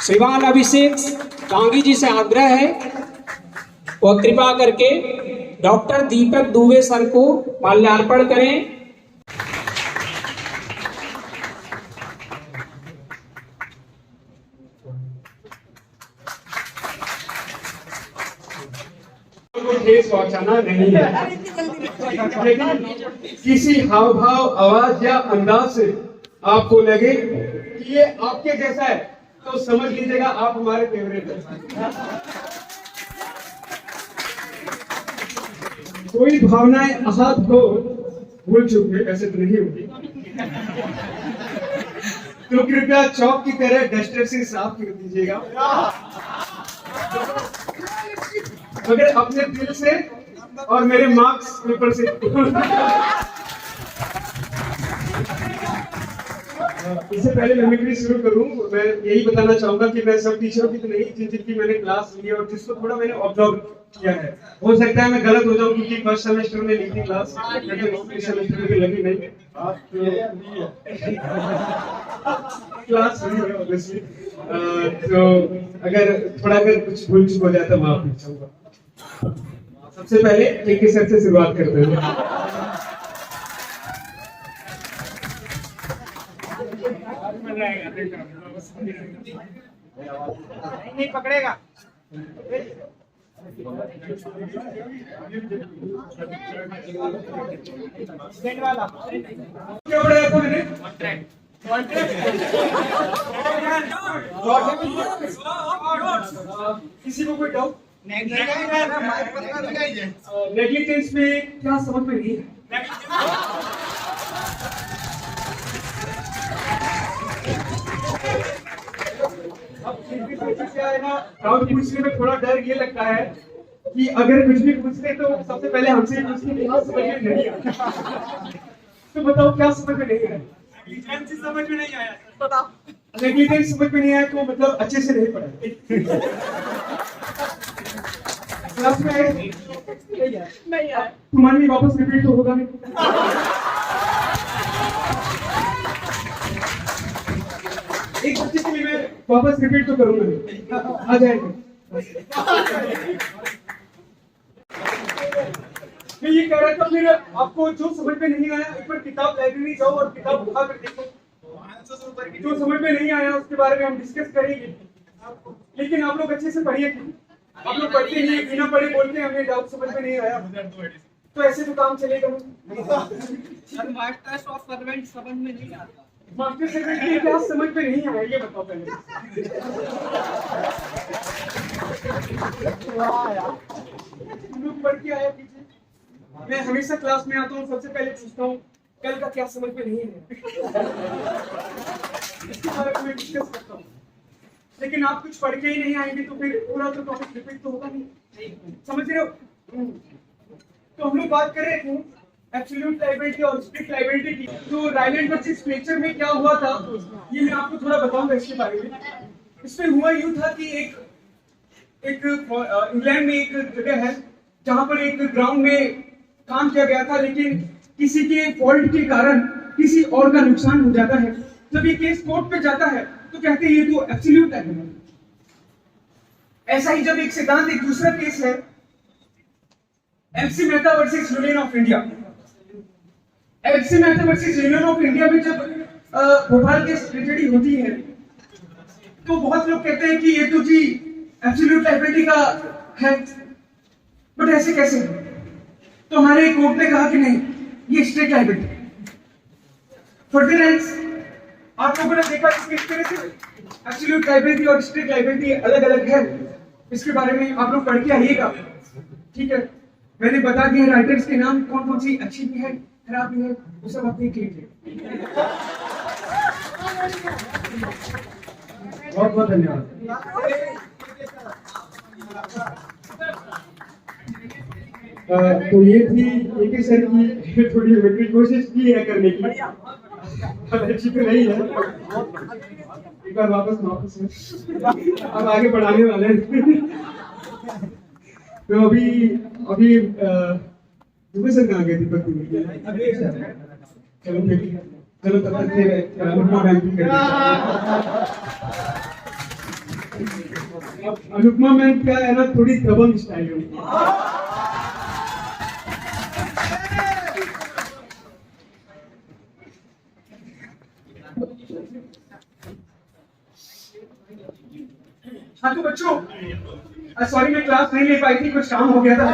श्रीमान अभिषेक कांगी जी से आग्रह है वह कृपा करके डॉक्टर दीपक दुबे सर को माल्यार्पण करें। ठेस पहुंचाना नहीं है, लेकिन किसी हाव भाव, आवाज या अंदाज से आपको लगे कि ये आपके जैसा है तो समझ लीजिएगा आप हमारे फेवरेट हैं। कोई भावनाएं आहत हो, भूल चुक है, ऐसे तो नहीं होगी, तो कृपया चौक की तरह डस्टर से साफ कर दीजिएगा। अगर अपने दिल से और मेरे मार्क्स पेपर से इससे पहले मिमिक्री शुरू करूं, मैं यही बताना चाहूंगा कि मैं सब टीचरों की तो नहीं, जिनकी मैंने क्लास ली और जिसको थोड़ा मैंने ऑब्जर्व किया है। हो सकता है मैं गलत हो जाऊं क्योंकि फर्स्ट सेमेस्टर में ली थी क्लास, इस सेमेस्टर में भी लगी नहीं क्लास ऑब्वियसली। तो अगर थोड़ा कुछ भूल चुक हो जाए तो माफ चाहूंगा। सबसे पहले टिक्की सर से शुरुआत करते हैं। नहीं पकड़ेगा वाला क्या पढ़ाया था मैंने? किसी को कोई डाउट? नेग्लिजेंस में क्या समझ में नहीं है? अब क्या है ना, डाउट पूछने में थोड़ा डर ये लगता है कि अगर कुछ भी पूछते तो सबसे पहले हमसे ही पूछते कि समझ में नहीं आया। तो बताओ क्या समझ में नहीं आया? समझ में नहीं आया, बताओ। नेग्लिजेंस समझ में नहीं आया तो मतलब अच्छे से नहीं पढ़ा। क्लास में आए नहीं आया, तुम्हारे लिए वापस रिपीट तो होगा नहीं। एक बच्चे के लिए मैं वापस रिपीट तो करूंगा, आ जाएगा। मैं ये कह रहा था, फिर आपको जो समझ में नहीं आया एक बार किताब लाइब्रेरी जाओ और किताब उठा कर देखो। जो समझ में नहीं आया उसके बारे में हम डिस्कस करेंगे, लेकिन आप लोग अच्छे से पढ़िए। आप लोग पढ़ते नहीं, बिना पढ़े बोलते हैं हमें डाउट समझ में नहीं आया, तो ऐसे तो काम चलेगा नहीं। मास्टर्स ऑफ सर्वेंट समझ में नहीं आता। मास्टर सेक्रेटरी क्या समझ में नहीं आया ये बताओ पहले। लोग पढ़ के आया पीछे। मैं हमेशा क्लास में आता हूँ, सबसे पहले पूछता हूँ कल का क्या समझ में नहीं है, इसके बारे में डिस्कस करता हूँ। लेकिन आप कुछ पढ़ के ही नहीं आएंगे तो फिर पूरा तो टॉपिक रिपीट तो होगा नहीं, समझ रहे हो? तो हम लोग बात कर रहे थे एब्सोल्यूट लायबिलिटी और स्ट्रिक्ट लायबिलिटी की। तो रायलैंड वर्सेस फ्लेचर में क्या हुआ था ये मैं आपको थोड़ा बताऊंगा इसके बारे में। इसमें हुआ यूं था कि एक इंग्लैंड में एक जगह है जहां पर एक ग्राउंड में काम किया गया था, लेकिन किसी के फॉल्ट के कारण किसी और का नुकसान हो जाता है। जब ये केस कोर्ट पे जाता है तो कहते हैं ये तो एब्सोल्यूट लायबिलिटी। ऐसा ही जब एक सिद्धांत, एक दूसरा केस है MC Mehta versus Union of India. MC Mehta versus Union of India में जब भोपाल की ट्रेजेडी होती है तो बहुत लोग कहते हैं कि ये तो जी एब्सोल्यूट लायबिलिटी का है, बट ऐसे कैसे? तो हमारे कोर्ट ने कहा कि नहीं, ये स्ट्रिक्ट लायबिलिटी। फर्दर आप लोगों ने देखा कि किस तरह से एब्सोल्यूट लायबिलिटी और स्ट्रिक्ट लायबिलिटी अलग अलग है। इसके बारे में आप लोग पढ़ के आइएगा, ठीक है? मैंने बता दिया राइटर्स के नाम, कौन कौन सी अच्छी भी है खराब भी है, वो सब आप देख लीजिए। बहुत बहुत धन्यवाद। तो ये थी एक सर की थोड़ी मेरी कोशिश की है करने की, अच्छी तो नहीं है। एक बार वापस अब आगे बढ़ाने वाले हैं। तो अभी दुबे सर कहाँ गए? दीपक दुबे। चलो तब तक फिर अनुपमा मैम क्या है ना, थोड़ी दबंग स्टाइल है उनकी। हाँ तो बच्चों, सॉरी मैं क्लास नहीं ले पाई थी, कुछ काम हो गया था।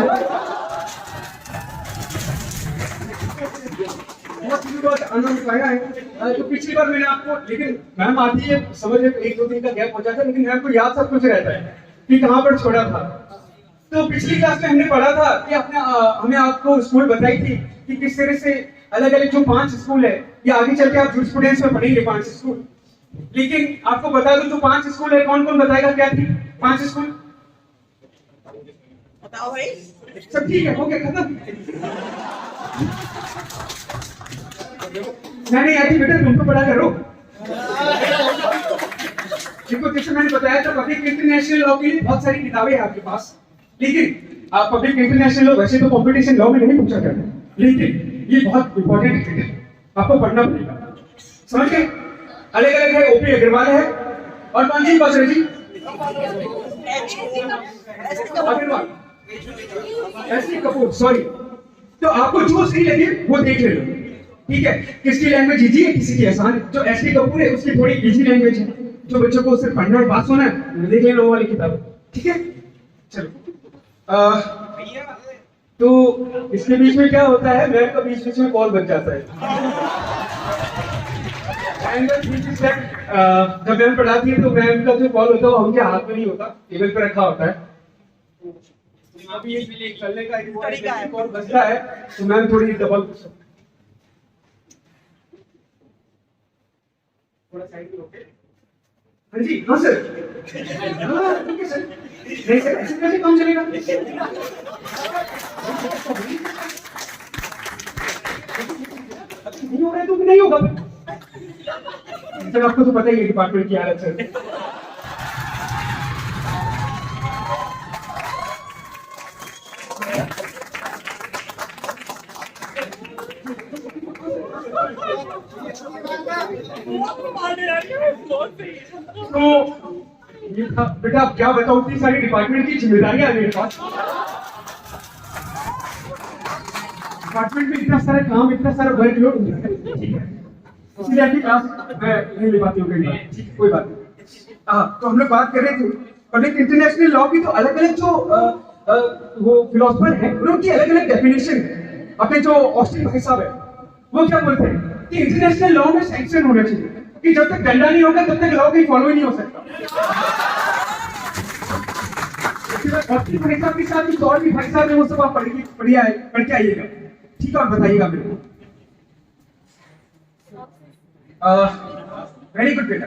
बहुत दिनों बाद आनंद पाया है। तो पिछली बार मैंने आपको, लेकिन मैम आती है समझ में, 1-2 दिन का गैप हो जाता है, लेकिन मैम को याद सब कुछ रहता है कि कहाँ पर छोड़ा था। तो पिछली क्लास में हमने पढ़ा था कि हमें आपको स्कूल बताई थी कि किस तरह से अलग अलग जो 5 स्कूल है, या आगे चल के आप जूरिस्प्रूडेंस में पढ़ेंगे 5 स्कूल। लेकिन आपको बता दूं जो 5 स्कूल है, कौन कौन बताएगा क्या थी 5 स्कूल? बताओ भाई। सब ठीक है, हो गया खत्म। नहीं आती बेटा, तुम तो पढ़ा करो। देखो जैसे मैंने बताया था, पब्लिक इंटरनेशनल लॉ के लिए बहुत सारी किताबें हैं आपके पास, लेकिन आप पब्लिक इंटरनेशनल लॉ वैसे तो कंपटीशन लॉ में नहीं पूछा करते, लेकिन ये बहुत इंपॉर्टेंट है, आपको पढ़ना पड़ेगा। समझ गए? अलग अलग है, ओपी अग्रवाल है, और कौन सी बात जी? Agrawal, ST Kapoor, sorry. तो आपको जो सही लगे वो देख ले लो, ठीक है? किसकी लैंग्वेज इजी है, किसी की आसान है। जो एसटी कपूर है उसकी थोड़ी इजी लैंग्वेज है, जो बच्चों को सिर्फ पढ़ना है, बात सुनना है, देख लेना वो वाली किताब, ठीक है? चलो तो इसके बीच में क्या होता है, मैम का बीच में कॉल बच जाता है। जब मैम पढ़ाती है तो मैम का जो कॉल होता है वो उनके हाथ में नहीं होता, टेबल पे रखा होता है। यहाँ भी ये चलने का एक कॉल बचता है, तो मैम थोड़ी डबल थोड़ा साइड में होके। हाँ जी, हाँ सर। हाँ ठीक है सर। नहीं सर, ऐसे कैसे काम चलेगा? नहीं हो रहा है तो नहीं होगा। सर आपको तो पता ही है डिपार्टमेंट की हालत सर। तो ये था बेटा, आप क्या बताओ, इतनी सारी डिपार्टमेंट की जिम्मेदारियां है मेरे पास। डिपार्टमेंट में इतना सारा काम, इतना सारा वर्कलोड, ठीक है, इसलिए आपकी क्लास मैं नहीं ले पाती हूँ कई बार, ठीक है, कोई बात नहीं। तो हम लोग बात कर रहे थे पब्लिक इंटरनेशनल लॉ की। तो अलग अलग जो वो फिलोसफर हैं, उनकी अलग अलग डेफिनेशन है। अपने जो ऑस्टिन भाई साहब है, वो क्या बोलते हैं कि इंटरनेशनल लॉ में सैंक्शन होना चाहिए, कि जब तक डंडा नहीं होगा तब तक लॉ कहीं फॉलो ही नहीं हो सकता। ऑस्टिन भाई साहब के साथ कुछ और भी भाई साहब है, वो सब आप पढ़ के आइएगा, ठीक है? और बताइएगा मेरे को। वेरी गुड बेटा।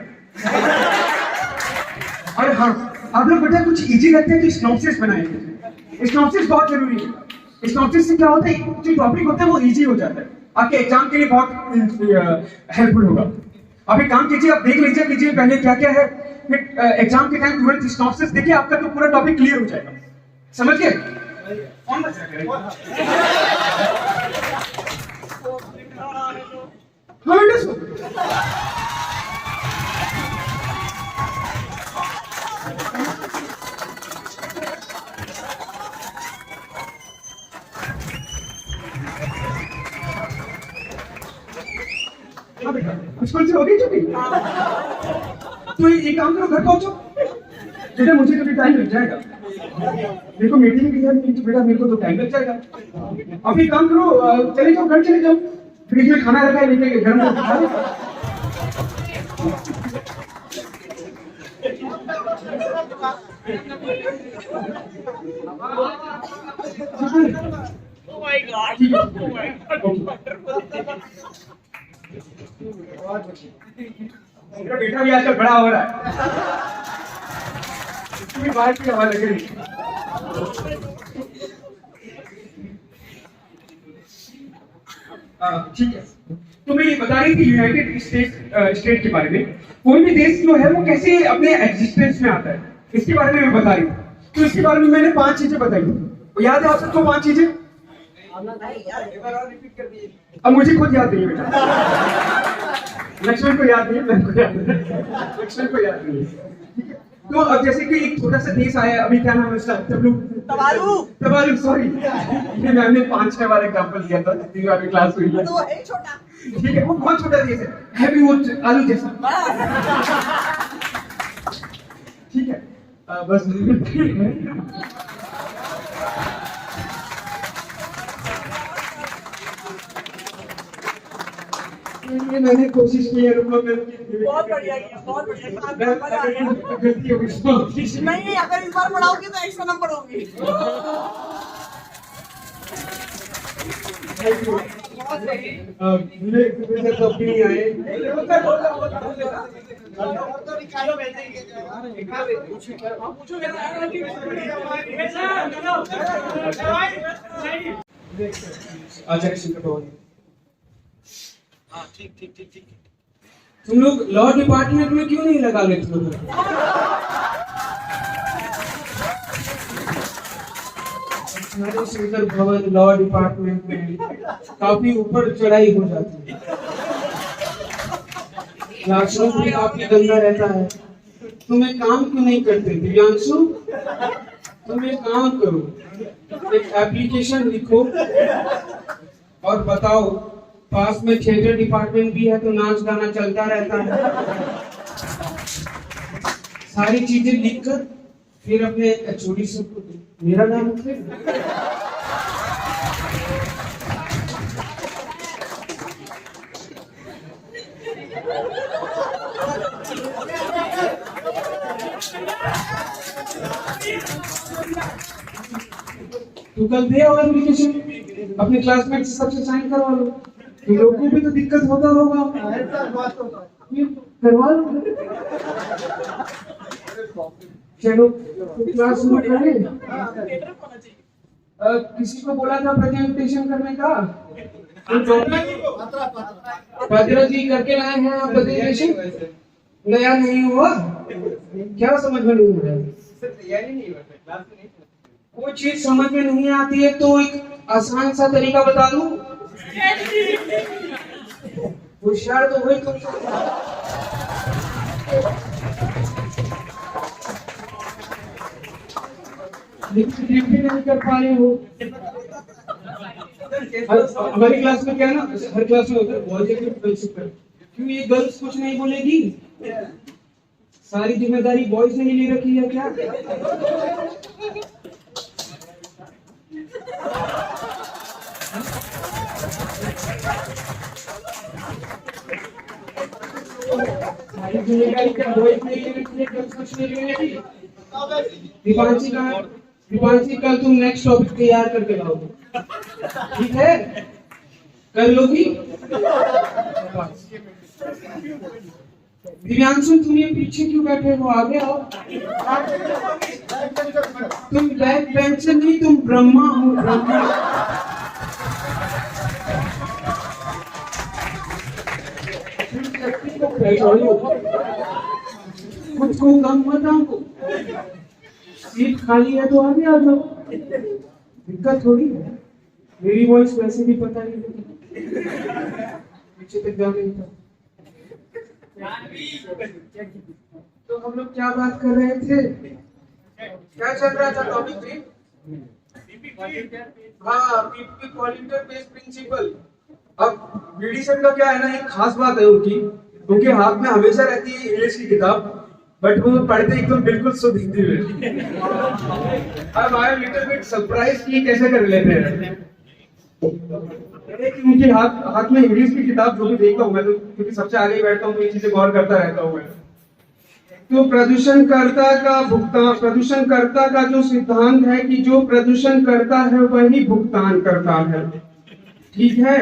और हाँ, आप लोग बेटा कुछ इजी लगते हैं तो स्नॉप्सिस बनाएंगे। स्नॉप्सिस बहुत जरूरी है। स्नॉप्सिस से क्या होता है, जो टॉपिक होता है वो इजी हो जाता है, आपके एग्जाम के लिए बहुत हेल्पफुल होगा। आप एक काम कीजिए, आप देख लीजिए पहले क्या क्या है, फिर एग्जाम के टाइम तुरंत स्नॉप्सिस देखिए, आपका तो पूरा टॉपिक क्लियर हो जाएगा। समझ गए? कौन बच्चा करेगा? हाँ बेटा स्कूल से हो गई छुट्टी? तो एक काम करो, घर पहुंचो बेटा, मुझे तो टाइम लग जाएगा। देखो मीटिंग भी है बेटा, मेरे को तो टाइम लग जाएगा। अब एक काम करो, चले जाओ, घर चले जाओ, फ्रिज में खाना रखा है, लेके घर में खा लो। Oh my God. ठीक है, मेरा बेटा भी आजकल बड़ा हो रहा है, इसकी भी बाहर की हवा लग रही है। ठीक है, तो मैं ये बता रही थी यूनाइटेड स्टेट के बारे में। कोई भी देश जो है वो कैसे अपने एग्जिस्टेंस में आता है, इसके बारे में मैं बता रही थी। तो इसके बारे में मैंने 5 चीजें बताई थी, तो याद है आप सबको 5 चीजें? अब मुझे खुद याद नहीं है बेटा, लक्ष्मण को याद नहीं है, मैम को याद नहीं है, लक्ष्मण को याद नहीं है, ठीक है? तो अब जैसे कि एक छोटा सा देश आया अभी, क्या नाम है उसका? तबालू। तबालू, सॉरी, ये मैम ने 5-6 बार एग्जांपल दिया था जितनी बार क्लास हुई है। तो वो है छोटा। ठीक है, वो बहुत छोटा देश है भी, वो आलू जैसा। ठीक है, बस ये मैंने कोशिश की है, रुको मैं बहुत बढ़िया किया, बहुत बढ़िया। आपको मजा आ गया। गलती हो गई। नहीं, अगर इस बार पढ़ाओगे तो एक्स्ट्रा नंबर होगी। मुझे प्रोफेसर तो अभी नहीं आए। तो निकालो वैसे ही आचार्य श्री कटोरी, हाँ, ठीक ठीक ठीक ठीक। तुम लोग लॉ डिपार्टमेंट में क्यों नहीं लगा लेते हो? हमारे श्रीधर भवन लॉ डिपार्टमेंट में काफी ऊपर चढ़ाई हो जाती है, क्लासरूम भी काफी गंदा रहता है। तुम एक काम क्यों नहीं करते दिव्यांशु? तुम एक काम करो, एक एप्लीकेशन लिखो और बताओ पास में थिएटर डिपार्टमेंट भी है तो नाच गाना चलता रहता है। सारी चीजें लिखकर फिर अपने एचओडी से मेरा नाम उठे। तू कल दे और एप्लीकेशन अपने क्लासमेट से सबसे साइन करवा लो। तुम लोग को भी तो दिक्कत होता होगा, करवा लो। चलो क्लास शुरू करें। किसी को बोला था प्रेजेंटेशन करने का? भद्रा जी करके लाए हैं आप प्रेजेंटेशन? नया नहीं हुआ क्या? समझ में नहीं आ रहा? कोई चीज समझ में नहीं आती है तो एक आसान सा तरीका बता दूं? होशियार तो वही तुम नहीं कर पा रहे हो। हमारी क्लास में क्या है ना, हर क्लास में होता है बॉयज एंड गर्ल्स पर, क्यों ये गर्ल्स कुछ नहीं बोलेगी? सारी जिम्मेदारी बॉयज ने ही ले रखी है क्या? सारी जिम्मेदारी क्या बॉयज ने ले रखी है, गर्ल्स कुछ नहीं ले रखी? दीपांशी कल तुम नेक्स्ट टॉपिक तैयार करके लाओगे, ठीक है? कर लोगी? दिव्यांशु तुम ये पीछे क्यों बैठे हो? आगे आओ। तुम बैक बेंचर नहीं, तुम ब्रह्मा हो, ब्रह्मा। कुछ को कम मत आंको, सीट खाली है तो आगे आ जाओ, दिक्कत थोड़ी है। मेरी वॉइस वैसे भी पता नहीं पीछे तक जा रही था। तो हम लोग क्या बात कर रहे थे? क्या चल रहा था टॉपिक 3? हाँ, पीपी पॉलिटर बेस्ड प्रिंसिपल। अब बीडीसन का क्या है ना, एक खास बात है उनके हाथ में हमेशा रहती है इंग्लिश की किताब, बट वो पढ़ते एकदम बिल्कुल शुद्ध हिंदी में। अब I am little bit surprise कि कैसे कर लेते हैं कि उनके हाथ में इंग्लिश की किताब जो भी देखता हूँ मैं, तो क्योंकि सबसे आगे बैठता हूँ तो ये चीजें गौर करता रहता हूँ मैं। तो प्रदूषणकर्ता का जो सिद्धांत है कि जो प्रदूषण करता है वही भुगतान करता है, ठीक है?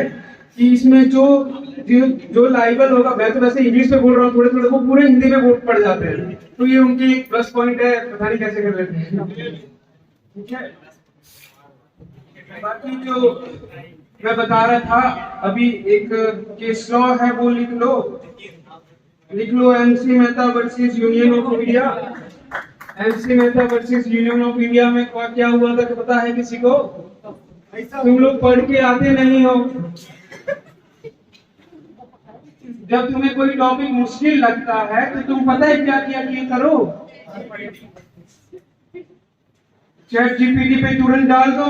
कि इसमें जो लाइबल होगा, मैं तो वैसे इंग्लिश में बोल रहा हूँ थोड़े थोड़े, वो पूरे हिंदी में बोल पड़ जाते हैं, तो ये उनकी एक प्लस पॉइंट है, पता नहीं कैसे कर लेते हैं, ठीक है? बाकी जो मैं बता रहा था अभी, एक केस लॉ है वो लिख लो, MC Mehta versus Union of India. MC Mehta versus Union of India में क्या हुआ था पता है किसी को? तुम लोग पढ़ के आते नहीं हो। जब तुम्हें कोई टॉपिक मुश्किल लगता है तो तुम पता है क्या किया करो? चैट जीपीटी पे तुरंत डाल दो।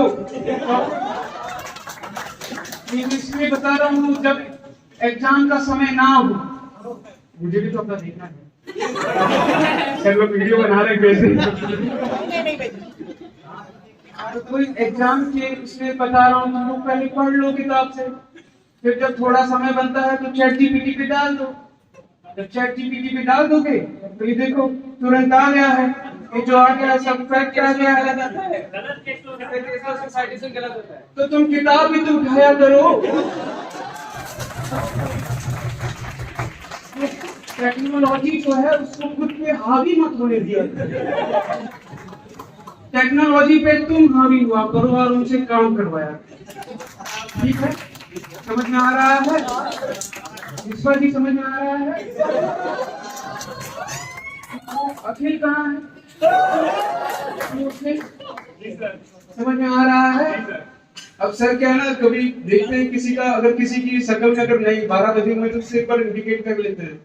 इसलिए बता रहा हूँ, जब एग्जाम का समय ना हो, मुझे भी तो अपना देखना है। चलो वीडियो बना रहे तो एग्जाम के इसलिए बता रहा हूँ, तुम लोग पहले पढ़ लो किताब से, फिर जब थोड़ा समय बनता है तो चैट जीपीटी पे डाल दो। जब चैट जीपीटी पे डाल दोगे तो ये देखो तुरंत आ गया है, ये जो आ गया है सब फैक्ट आ गया है। तो तुम किताब भी तो उठाया करो। टेक्नोलॉजी जो है उसको खुद पे हावी मत होने दिया। टेक्नोलॉजी पे तुम हावी हुआ करो और उनसे काम करवाया। ठीक है, समझ में आ रहा है? ईश्वर जी समझ में आ रहा है? अखिल कहाँ है? समझ में आ रहा है? अब सर क्या है ना, कभी देखते हैं किसी का, अगर किसी की शक्ल में अगर नहीं 12 बजे में तो सिर पर इंडिकेट कर लेते हैं।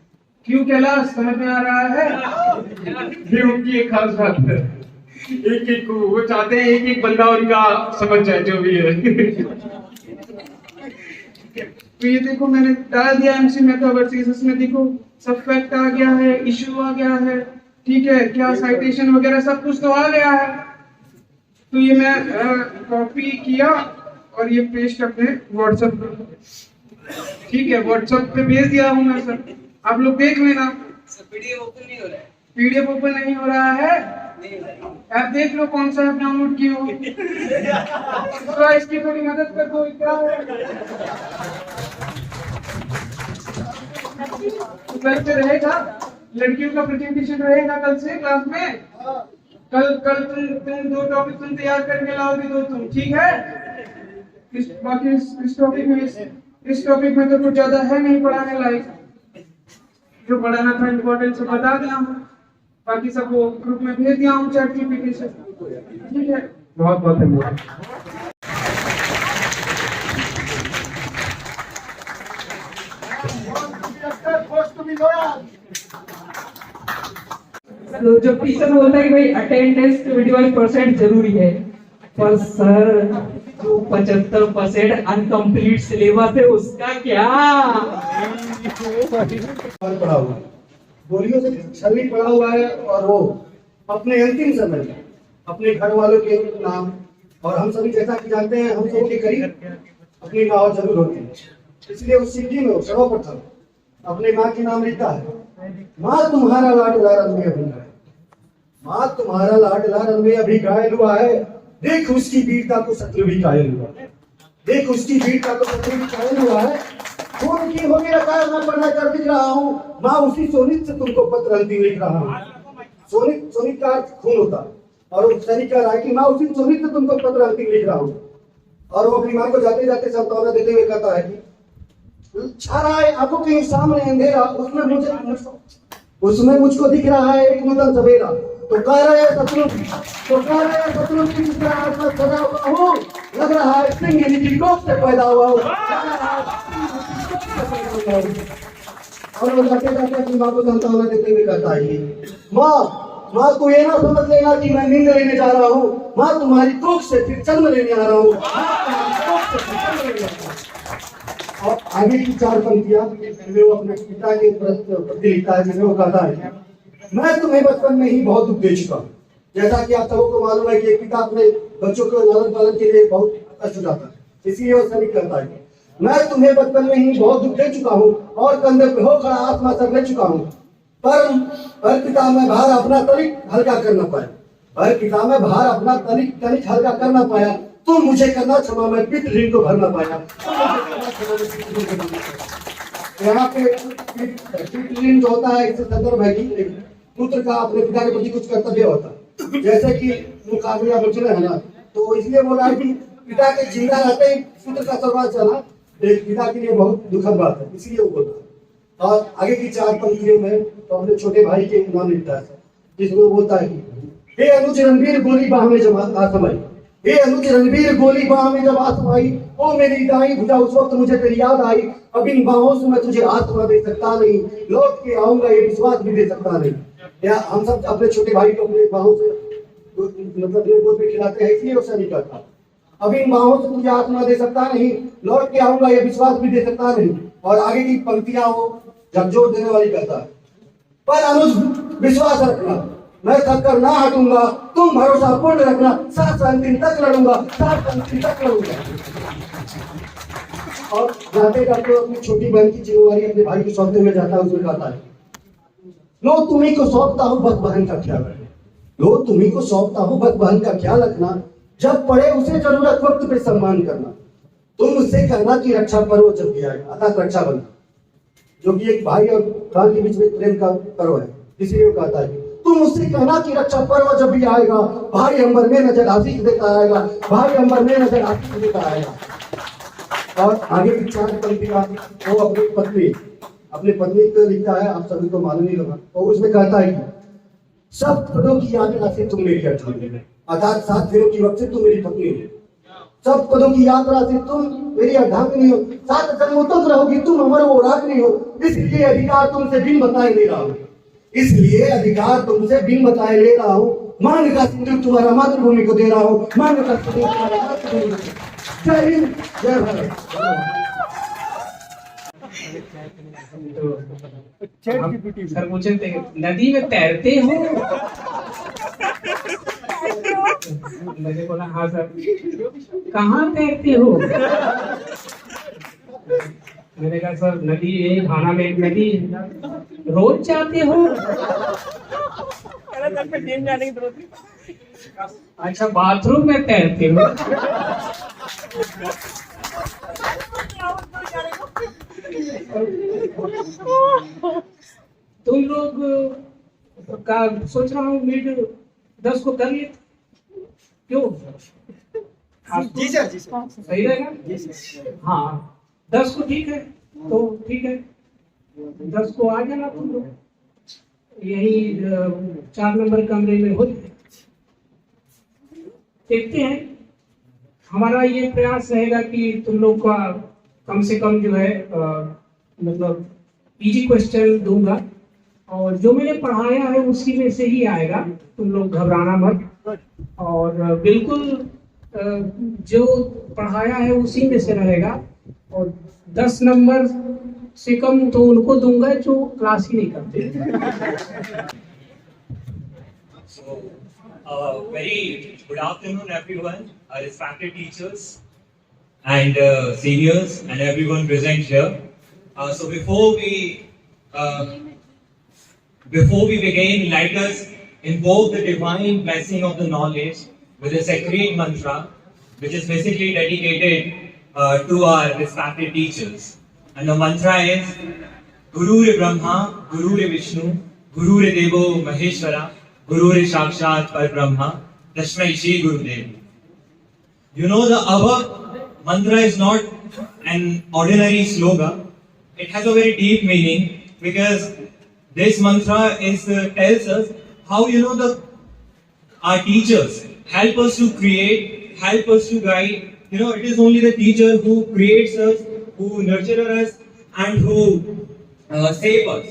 क्यों कैलाश, समझ में आ रहा है? ये उनकी एक खास बात है, एक एक को वो चाहते हैं एक एक बंदा उनका समझ जाए जो भी है। तो ये देखो मैंने डाल दिया एमसी मेटावर्सिस, इसमें देखो सब फैक्ट आ गया है, इशू आ गया है, ठीक है, क्या साइटेशन वगैरह सब कुछ तो आ गया है। तो ये मैं कॉपी किया और ये पेस्ट अपने व्हाट्सएप पे, ठीक है, व्हाट्सएप पे भेज दिया हूँ मैं सर, आप लोग देख लेना। पीडीएफ ओपन नहीं हो रहा है। पीडीएफ ओपन नहीं हो रहा है, आप देख लो कौन सा ऐप डाउनलोड किए हो, तो इसकी थोड़ी मदद कर दो। क्या है कल से रहेगा, लड़कियों का प्रेजेंटेशन रहेगा कल से क्लास में। कल तुम 2 टॉपिक तुम तैयार करके लाओगे, दो तुम, ठीक है? बाकी इस टॉपिक में तो कुछ ज्यादा है नहीं पढ़ाने लायक, जो पढ़ाना था इम्पोर्टेंट से बता दिया हूँ, बाकी सब वो ग्रुप में भेज दिया हूँ चैट जीपीटी से, ठीक है? बहुत बहुत धन्यवाद। तो जो टीचर बोलता है कि भाई अटेंडेंस 25% जरूरी है, पर सर जो 75% अनकम्प्लीट सिलेबस है उसका क्या? पढ़ा हुआ है, गोलियों से शरीर पड़ा हुआ है, और वो अपने अंतिम समय में अपने घर वालों के नाम, और हम सभी जैसा कि जानते हैं हम सबके करीब अपनी माँ जरूर होती है, इसलिए उस चिट्ठी में सर्वप्रथम अपने माँ के नाम लिखता है, माँ तुम्हारा लाडला रन में अभी है, माँ तुम्हारा लाडला रन में अभी घायल हुआ है, देख उसकी वीरता को शत्रु भी घायल हुआ है, देख उसकी वीरता को शत्रु भी घायल हुआ है, खून की होगी रकाब मैं पढ़ना कर दिख रहा हूँ, माँ उसी सोनित से तुमको पत्र अंतिम लिख रहा हूँ। सोनित का अर्थ खून होता है, और वो सैनिक कह रहा है कि माँ उसी सोनित से तुमको पत्र अंतिम लिख रहा हूँ। और वो अपनी माँ को जाते जाते सांत्वना देते हुए कहता है कि छा रहा है आंखों के सामने अंधेरा, उसमें मुझको दिख रहा है एक नूतन सवेरा, तो कह रहे हैं शत्रु की जिस तरह आत्मा सजा हुआ हूँ, लग रहा है सिंह की कोख से पैदा हुआ हूँ। और वो जाते जाते अपनी माँ को सांत्वना देते हुए कहता है माँ तू ये ना समझ लेना कि मैं नींद लेने जा रहा हूँ, माँ तुम्हारी कोख से फिर जन्म लेने आ रहा हूँ। और आगे की 4 पंक्तियां वो अपने पिता के प्रति लिखता है, जिसमें वो कहता है मैं तुम्हें बचपन में ही बहुत दुख दे चुका हूँ। जैसा कि आप सबको मालूम है कि एक पिता अपने बच्चों को लालन पालन के लिए बहुत कष्ट उठाता है, इसलिए वो सैनिक करता है मैं तुम्हें बचपन में ही बहुत दुख दे चुका हूँ और कंधे पे हो खड़ा आत्मा सर ले चुका हूँ, पर पिता मैं भार अपना तनिक हल्का कर न पाया, पर पिता मैं भार अपना तनिक हल्का कर न पाया, तुम मुझे करना क्षमा मैं पितृ ऋण को भर न पाया। यहाँ पे पितृ ऋण जो होता है इससे संदर्भ है कि पुत्र का अपने पिता के प्रति कुछ कर्तव्य होता है, जैसे कि मुकाबला बचना है ना, तो इसलिए बोला है कि पिता के जिंदा रहते ही पुत्र का सर्वांश चला एक पिता के लिए बहुत दुखद बात है, इसलिए वो बोलता है। और आगे की 4 पंक्तियों में तो अपने छोटे भाई के नाम लिखता है, जिसमें बोलता है कि हे अनुज रणवीर गोली बाह में जब आसमाई, हे अनुज रणवीर गोली बाह में जब आसमाई, ओ मेरी दाई भुजा उस वक्त मुझे तेरी याद आई, अब इन बाहों से मैं तुझे आत्मा दे सकता नहीं, लौट के आऊंगा ये विश्वास भी दे सकता नहीं। या हम सब अपने छोटे भाई को अपने बाहों से मतलब अपने गोद पे खिलाते हैं, इसलिए उससे नहीं करता। अब इन बाहों से तुझे आत्मा दे सकता नहीं, लौट के आऊंगा ये विश्वास भी दे सकता नहीं। और आगे की पंक्तियां वो झकझोर देने वाली करता है। पर अनुज विश्वास रखना, मैं थक कर ना हटूंगा, तुम भरोसा पूर्ण रखना, साथ अंतिम तक लड़ूंगा, साथ अंतिम तक लड़ूंगा। और जाते जाते अपनी छोटी बहन की जिम्मेवारी अपने भाई को सौंपते हुए जाता है, उसमें कहता है, लो तुम्ही को सौंपता हूँ बस बहन का ख्याल रखना, लो तुम्ही को सौंपता हूँ बस बहन का ख्याल रखना, जब पड़े उसे जरूरत वक्त पे सम्मान करना, तुम मुझसे कहना कि रक्षा पर्व जब भी आएगा, अर्थात रक्षा बंधन, जो कि एक भाई और बहन के बीच में प्रेम का पर्व है, इसीलिए वो कहता है तुम मुझसे कहना कि रक्षा पर्व जब भी आएगा, भाई अंबर में नजर आशीष देता आएगा, भाई अंबर में नजर आशीष देता आएगा। और आगे की 4 पंक्तियां वो अपनी पत्नी को लिखता है, आप सभी को मालूम ही होगा। और उसमें कहता है कि सब पदों की यात्रा से तुम मेरी अर्धांगिनी हो, अर्थात 7 फेरों की वक्त से तुम मेरी पत्नी हो, सब पदों की यात्रा से तुम मेरी अर्धांगिनी हो, 7 जन्मों तक रहोगी तुम अमर वो रागिनी हो, इसलिए अधिकार तुमसे बिन बताए ले रहा हूँ, इसलिए अधिकार तुमसे बिन बताए ले रहा हूँ, मांग का सिंदूर तुम्हारा मातृभूमि को दे रहा हूँ, मांग का सिंदूर तुम्हारा मातृभूमि को। जय हिंद, जय भारत। सर पूछे थे नदी में तैरते हो? मैंने बोला हाँ सर। कहाँ तैरते हो? मैंने कहा सर नदी ये थाना में एक नदी रोज जाते हो? अच्छा बाथरूम में तैरते हो? तुम लोग का सोच रहा हूँ मिड 10 को कर लेते, क्यों? जी सर, जी सर, सही रहेगा। हाँ 10 को ठीक है, तो ठीक है 10 को आ जाना तुम लोग, यही 4 नंबर कमरे में हो जाए। देखते हैं, हमारा ये प्रयास रहेगा कि तुम लोग का कम से कम जो है मतलब इजी क्वेश्चन दूंगा, और जो मैंने पढ़ाया है उसी में से ही आएगा, तुम लोग घबराना मत, और बिल्कुल जो पढ़ाया है उसी में से रहेगा, और 10 नंबर से कम तो उनको दूंगा जो क्लास ही नहीं करते। So, very good afternoon, everyone, our respected teachers and seniors and everyone present here. So before we begin, let us invoke the divine blessing of the knowledge with a sacred mantra, which is basically dedicated to our respected teachers. And the mantra is Guru Re Brahma, Guru Re Vishnu, Guru Re Devo Maheshwara, Guru Re Sakshat Par Brahma, Tasmai Shri Gurudev. You know, the above mantra is not an ordinary slogan. It has a very deep meaning, because this mantra tells us how, you know, our teachers help us to create, help us to guide. You know, it is only the teacher who creates us, who nurtures us, and who saves us.